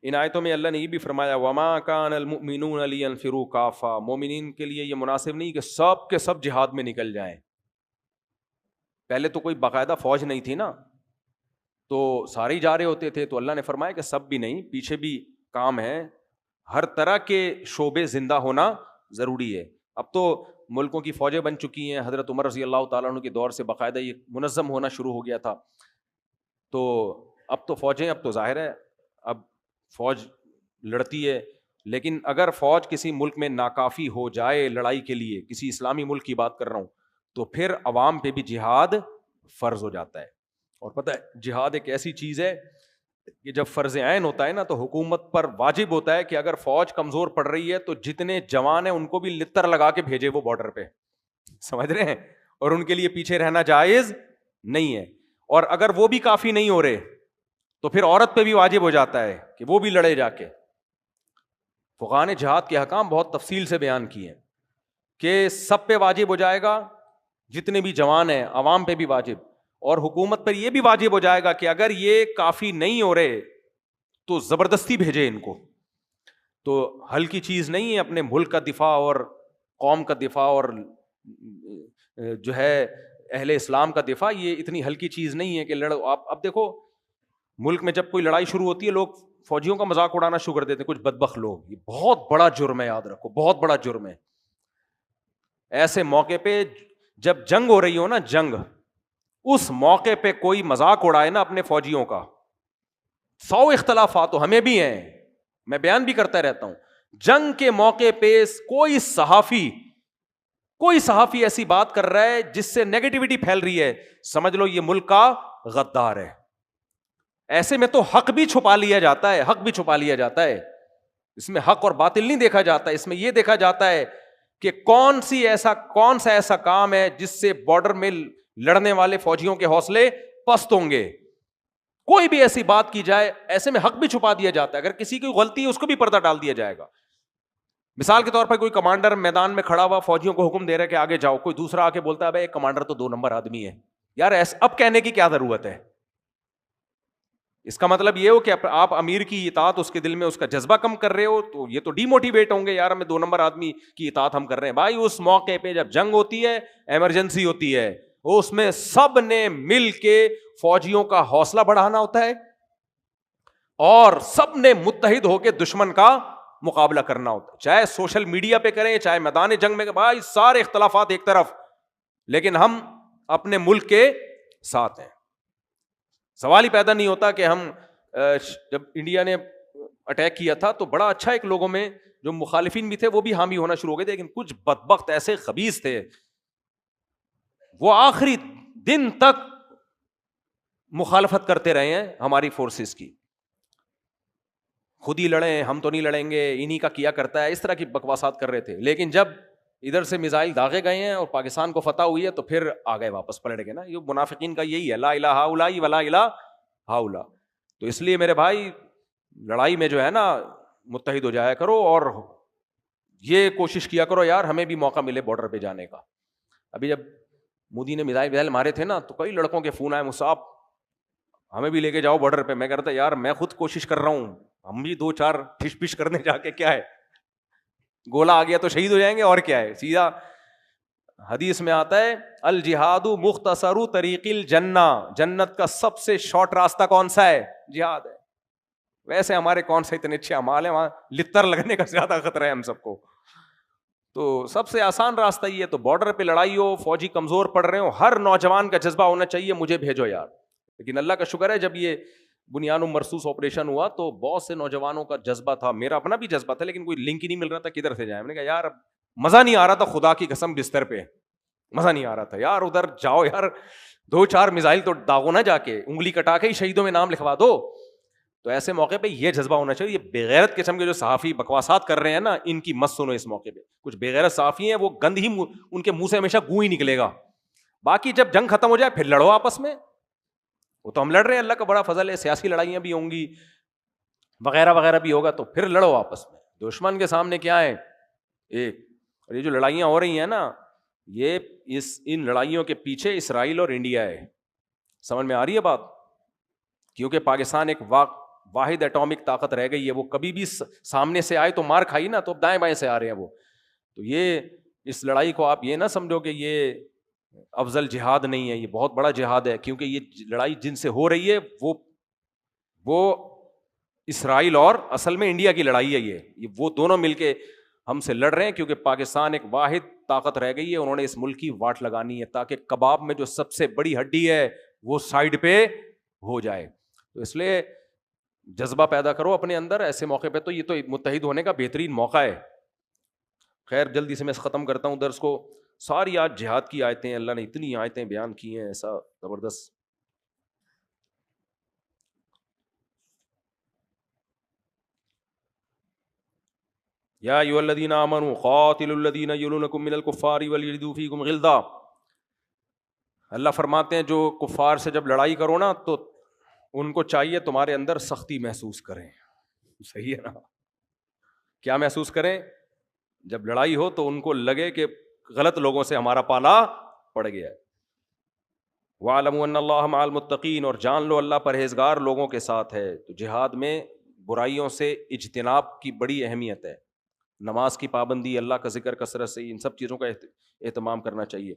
ان آیتوں میں اللہ نے یہ بھی فرمایا وما کان المؤمنون لینفروا کافہ، مومنین کے لیے یہ مناسب نہیں کہ سب کے سب جہاد میں نکل جائیں. پہلے تو کوئی باقاعدہ فوج نہیں تھی نا، تو سارے ہی جا رہے ہوتے تھے. تو اللہ نے فرمایا کہ سب بھی نہیں، پیچھے بھی کام ہے، ہر طرح کے شعبے زندہ ہونا ضروری ہے. اب تو ملکوں کی فوجیں بن چکی ہیں. حضرت عمر رضی اللہ تعالیٰ عنہ کے دور سے باقاعدہ یہ منظم ہونا شروع ہو گیا تھا. تو اب تو فوجیں، اب تو ظاہر ہے اب فوج لڑتی ہے. لیکن اگر فوج کسی ملک میں ناکافی ہو جائے لڑائی کے لیے، کسی اسلامی ملک کی بات کر رہا ہوں، تو پھر عوام پہ بھی جہاد فرض ہو جاتا ہے. اور پتہ ہے جہاد ایک ایسی چیز ہے کہ جب فرض عین ہوتا ہے نا، تو حکومت پر واجب ہوتا ہے کہ اگر فوج کمزور پڑ رہی ہے تو جتنے جوان ہیں ان کو بھی لتر لگا کے بھیجے وہ بارڈر پہ. سمجھ رہے ہیں؟ اور ان کے لیے پیچھے رہنا جائز نہیں ہے. اور اگر وہ بھی کافی نہیں ہو رہے تو پھر عورت پہ بھی واجب ہو جاتا ہے کہ وہ بھی لڑے جا کے. فقہاء نے جہاد کے احکام بہت تفصیل سے بیان کیے ہیں کہ سب پہ واجب ہو جائے گا، جتنے بھی جوان ہیں، عوام پہ بھی واجب، اور حکومت پر یہ بھی واجب ہو جائے گا کہ اگر یہ کافی نہیں ہو رہے تو زبردستی بھیجے ان کو. تو ہلکی چیز نہیں ہے اپنے ملک کا دفاع اور قوم کا دفاع اور جو ہے اہل اسلام کا دفاع. یہ اتنی ہلکی چیز نہیں ہے کہ لڑو. آپ اب دیکھو ملک میں جب کوئی لڑائی شروع ہوتی ہے لوگ فوجیوں کا مذاق اڑانا شروع کر دیتے ہیں، کچھ بدبخت لوگ. یہ بہت بڑا جرم ہے، یاد رکھو بہت بڑا جرم ہے. ایسے موقع پہ جب جنگ ہو رہی ہو نا، جنگ، اس موقع پہ کوئی مذاق اڑائے نا اپنے فوجیوں کا، 100 اختلافات تو ہمیں بھی ہیں، میں بیان بھی کرتا رہتا ہوں. جنگ کے موقع پہ کوئی صحافی ایسی بات کر رہا ہے جس سے نیگیٹیوٹی پھیل رہی ہے، سمجھ لو یہ ملک کا غدار ہے. ایسے میں تو حق بھی چھپا لیا جاتا ہے، حق بھی چھپا لیا جاتا ہے. اس میں حق اور باطل نہیں دیکھا جاتا، اس میں یہ دیکھا جاتا ہے کہ کون سا ایسا کام ہے جس سے بارڈر میں لڑنے والے فوجیوں کے حوصلے پست ہوں گے. کوئی بھی ایسی بات کی جائے، ایسے میں حق بھی چھپا دیا جاتا ہے. اگر کسی کی غلطی ہے اس کو بھی پردہ ڈال دیا جائے گا. مثال کے طور پر کوئی کمانڈر میدان میں کھڑا ہوا فوجیوں کو حکم دے رہا ہے کہ آگے جاؤ، کوئی دوسرا آ کے بولتا ہے بھائی کمانڈر تو 2 نمبر آدمی ہے. یار اب کہنے کی کیا ضرورت ہے؟ اس کا مطلب یہ ہو کہ آپ امیر کی اطاعت اس کے دل میں اس کا جذبہ کم کر رہے ہو، تو یہ تو ڈی موٹیویٹ ہوں گے، یار ہمیں 2 نمبر آدمی کی اطاعت ہم کر رہے ہیں. بھائی اس موقع پہ جب جنگ ہوتی ہے، ایمرجنسی ہوتی ہے، اس میں سب نے مل کے فوجیوں کا حوصلہ بڑھانا ہوتا ہے اور سب نے متحد ہو کے دشمن کا مقابلہ کرنا ہوتا ہے. چاہے سوشل میڈیا پہ کریں، چاہے میدان جنگ میں، بھائی سارے اختلافات ایک طرف، لیکن ہم اپنے ملک کے ساتھ ہیں. سوال ہی پیدا نہیں ہوتا کہ ہم جب انڈیا نے اٹیک کیا تھا تو بڑا اچھا ایک لوگوں میں جو مخالفین بھی تھے وہ بھی حامی ہونا شروع ہو گئے تھے، لیکن کچھ بدبخت ایسے خبیث تھے وہ آخری دن تک مخالفت کرتے رہے ہیں ہماری فورسز کی. خود ہی لڑیں، ہم تو نہیں لڑیں گے، انہی کا کیا کرتا ہے، اس طرح کی بکواسات کر رہے تھے. لیکن جب ادھر سے میزائل داغے گئے ہیں اور پاکستان کو فتح ہوئی ہے تو پھر آ گئے واپس پلٹ گئے نا. یہ منافقین کا یہی ہے، لا الہ ہؤلاء ولا الہ ہؤلاء. تو اس لیے میرے بھائی لڑائی میں جو ہے نا متحد ہو جایا کرو اور یہ کوشش کیا کرو یار ہمیں بھی موقع ملے بارڈر پہ جانے کا. ابھی جب مودی نے میزائل مارے تھے نا تو کئی لڑکوں کے فون آئے، مصعب ہمیں بھی لے کے جاؤ بارڈر پہ. میں کہتا یار میں خود کوشش کر رہا ہوں، ہم بھی 2-4 ٹھش پش کرنے جا کے کیا ہے، گولا آ گیا تو شہید ہو جائیں گے اور کیا ہے. سیدھا حدیث میں آتا ہے الجہاد مختصر طریق الجنہ، جنت کا سب سے شارٹ راستہ کون سا ہے؟ جہاد ہے. ویسے ہمارے کون سے اتنے اچھے اعمال ہیں، وہاں لتر لگنے کا زیادہ خطرہ ہے ہم سب کو. تو سب سے آسان راستہ یہ ہے. تو بارڈر پہ لڑائی ہو، فوجی کمزور پڑ رہے ہو، ہر نوجوان کا جذبہ ہونا چاہیے مجھے بھیجو یار. لیکن اللہ کا شکر ہے جب یہ بنیان مرصوص آپریشن ہوا تو بہت سے نوجوانوں کا جذبہ تھا، میرا اپنا بھی جذبہ تھا، لیکن کوئی لنک ہی نہیں مل رہا تھا کدھر سے جائیں. میں نے کہا یار مزہ نہیں آ رہا تھا، خدا کی قسم بستر پہ مزہ نہیں آ رہا تھا یار. ادھر جاؤ یار 2-4 میزائل تو داغو نہ، جا کے انگلی کٹا کے ہی شہیدوں میں نام لکھوا دو. تو ایسے موقع پہ یہ جذبہ ہونا چاہیے. یہ بےغیرت قسم کے جو صحافی بکواسات کر رہے ہیں نا، ان کی مت سنو. اس موقع پہ کچھ بےغیرت صحافی ہیں، وہ گند ہی ان کے منہ سے ہمیشہ گوں ہی نکلے گا. باقی جب جنگ ختم ہو جائے پھر لڑو آپس میں. وہ تو ہم لڑ رہے ہیں، اللہ کا بڑا فضل ہے، سیاسی لڑائیاں بھی ہوں گی وغیرہ وغیرہ بھی ہوگا، تو پھر لڑو آپس میں. دشمن کے سامنے کیا ہے ایک. اور یہ جو لڑائیاں ہو رہی ہیں نا، یہ ان لڑائیوں کے پیچھے اسرائیل اور انڈیا ہے. سمجھ میں آ رہی ہے بات؟ کیونکہ پاکستان ایک واحد ایٹامک طاقت رہ گئی ہے، وہ کبھی بھی سامنے سے آئے تو مار کھائی نا، تو اب دائیں بائیں سے آ رہے ہیں وہ. تو یہ اس لڑائی کو آپ یہ نہ سمجھو کہ یہ افضل جہاد نہیں ہے، یہ بہت بڑا جہاد ہے، کیونکہ یہ لڑائی جن سے ہو رہی ہے وہ اسرائیل اور اصل میں انڈیا کی لڑائی ہے. یہ وہ دونوں مل کے ہم سے لڑ رہے ہیں، کیونکہ پاکستان ایک واحد طاقت رہ گئی ہے، انہوں نے اس ملک کی واٹ لگانی ہے تاکہ کباب میں جو سب سے بڑی ہڈی ہے وہ سائڈ پہ ہو جائے. تو اس لیے جذبہ پیدا کرو اپنے اندر ایسے موقع پہ. تو یہ تو متحد ہونے کا بہترین موقع ہے. خیر جلدی سے میں ختم کرتا ہوں درس کو. ساری آج جہاد کی آیتیں، اللہ نے اتنی آیتیں بیان کی ہیں ایسا زبردست. یا ایھا الذین آمنوا قاتلوا الذین یلونکم من الکفار ولیجدوا فیکم غلظہ. اللہ فرماتے ہیں جو کفار سے جب لڑائی کرو نا تو ان کو چاہیے تمہارے اندر سختی محسوس کریں. صحیح ہے نا؟ کیا محسوس کریں؟ جب لڑائی ہو تو ان کو لگے کہ غلط لوگوں سے ہمارا پالا پڑ گیا ہے. وَاعْلَمُوا أَنَّ اللَّهَ مَعَ الْمُتَّقِينَ، اور جان لو اللہ پرہیزگار لوگوں کے ساتھ ہے. تو جہاد میں برائیوں سے اجتناب کی بڑی اہمیت ہے. نماز کی پابندی، اللہ کا ذکر کثرت سے، ان سب چیزوں کا اہتمام کرنا چاہیے.